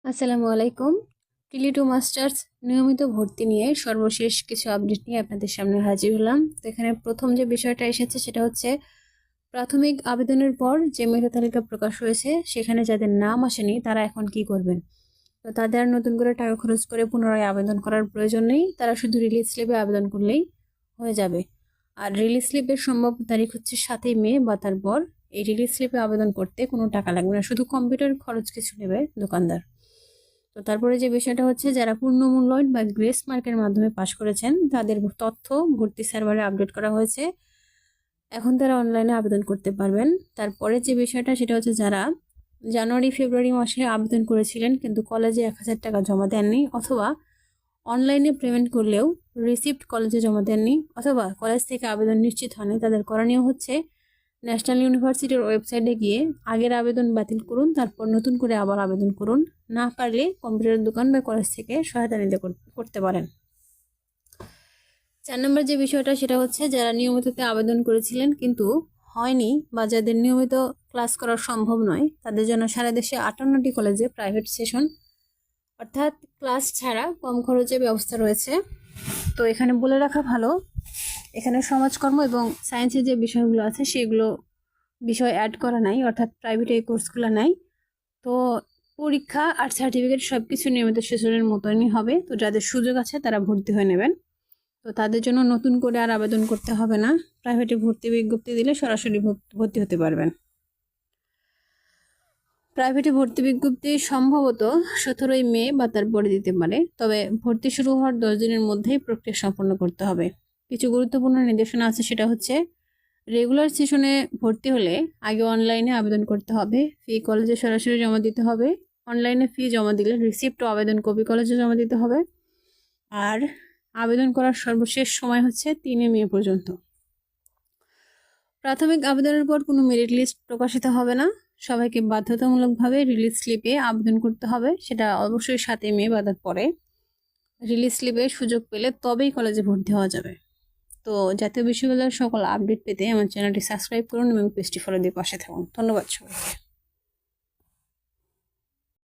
আসসালামু আলাইকুম। টিলি2 মাস্টার্স নিয়মিত ভর্তি নিয়ে সর্বশেষ কিছু আপডেট নিয়ে আপনাদের সামনে হাজির হলাম। তো এখানে প্রথম যে বিষয়টা এসেছে সেটা হচ্ছে প্রাথমিক আবেদনের পর যে মেধা তালিকা প্রকাশ হয়েছে সেখানে যাদের নাম আসেনি তারা এখন কি করবেন। তো তাদের নতুন করে টাকা খরচ করে পুনরায় আবেদন করার প্রয়োজন নেই, তারা শুধু রিলিজ স্লিপে আবেদন করলেই হয়ে যাবে। আর রিলিজ স্লিপের সম্ভাব্য তারিখ হচ্ছে 7ই মে বা তারপর। এই রিলিজ স্লিপে আবেদন করতে কোনো টাকা লাগবে না, শুধু কম্পিউটার খরচ কিছু নেবে দোকানদার। তো তারপরে যে বিষয়টা হচ্ছে যারা পূর্ণ মূল্যায়ন বা গ্রেস মার্কের মাধ্যমে পাশ করেছেন তাদের তথ্য ভর্তি সার্ভারে আপডেট করা হয়েছে, এখন তারা অনলাইনে আবেদন করতে পারবেন। তারপরে যে বিষয়টা সেটা হচ্ছে যারা জানুয়ারি ফেব্রুয়ারি মাসে আবেদন করেছিলেন কিন্তু কলেজে 1000 টাকা জমা দেননি, অথবা অনলাইনে পেমেন্ট করলেও রিসিপ্ট কলেজে জমা দেননি, অথবা কলেজ থেকে আবেদন নিশ্চিত হয়নি, তাদের করণীয় হচ্ছে ন্যাশনাল ইউনিভার্সিটির ওয়েবসাইটে গিয়ে আগের আবেদন বাতিল করুন, তারপর নতুন করে আবার আবেদন করুন। না পারলে কম্পিউটার দোকান বা কলেজ থেকে সহায়তা নিতে করতে পারেন। 4 নম্বর যে বিষয়টা সেটা হচ্ছে যারা নিয়মিততে আবেদন করেছিলেন কিন্তু হয়নি বা যাদের নিয়মিত ক্লাস করা সম্ভব নয় তাদের জন্য সারা দেশে 58টি কলেজে প্রাইভেট সেশন অর্থাৎ ক্লাস ছাড়া কম খরচে ব্যবস্থা রয়েছে। তো এখানে বলে রাখা ভালো, এখানে সমাজকর্ম এবং সায়েন্সের যে বিষয়গুলো আছে সেগুলো বিষয় অ্যাড করা নাই, অর্থাৎ প্রাইভেট এই কোর্সগুলো নাই। তো পরীক্ষা আর সার্টিফিকেট সব কিছু নিয়মিত সেশনের মতনই হবে। তো যাদের সুযোগ আছে তারা ভর্তি হয়ে নেবেন। তো তাদের জন্য নতুন করে আর আবেদন করতে হবে না, প্রাইভেটে ভর্তি বিজ্ঞপ্তি দিলে সরাসরি ভর্তি হতে পারবেন। প্রাইভেটে ভর্তি বিজ্ঞপ্তি সম্ভবত 17ই মে বা তারপরে দিতে পারে, তবে ভর্তি শুরু হওয়ার 10 দিনের মধ্যেই প্রক্রিয়া সম্পন্ন করতে হবে। কিছু গুরুত্বপূর্ণ নির্দেশনা আছে, সেটা হচ্ছে রেগুলার সেশনে ভর্তি হলে আগে অনলাইনে আবেদন করতে হবে, ফি কলেজে সরাসরি জমা দিতে হবে। অনলাইনে ফি জমা দিলে রিসিপ্ট ও আবেদন কপি কলেজে জমা দিতে হবে। আর আবেদন করার সর্বশেষ সময় হচ্ছে 3 মে পর্যন্ত। প্রাথমিক আবেদনের পর কোনো মেরিট লিস্ট প্রকাশিত হবে না, সবাইকে বাধ্যতামূলকভাবে রিলিজ স্লিপে আবেদন করতে হবে, সেটা অবশ্যই 7 মে বা তারপরে। রিলিজ স্লিপে সুযোগ পেলে তবেই কলেজে ভর্তি হওয়া যাবে। তো জাতীয় বিশ্ববিদ্যালয়ের সকল আপডেট পেতে আমার চ্যানেলটি সাবস্ক্রাইব করুন এবং পেজটি ফলো দিয়ে পাশে থাকুন। ধন্যবাদ সবাইকে।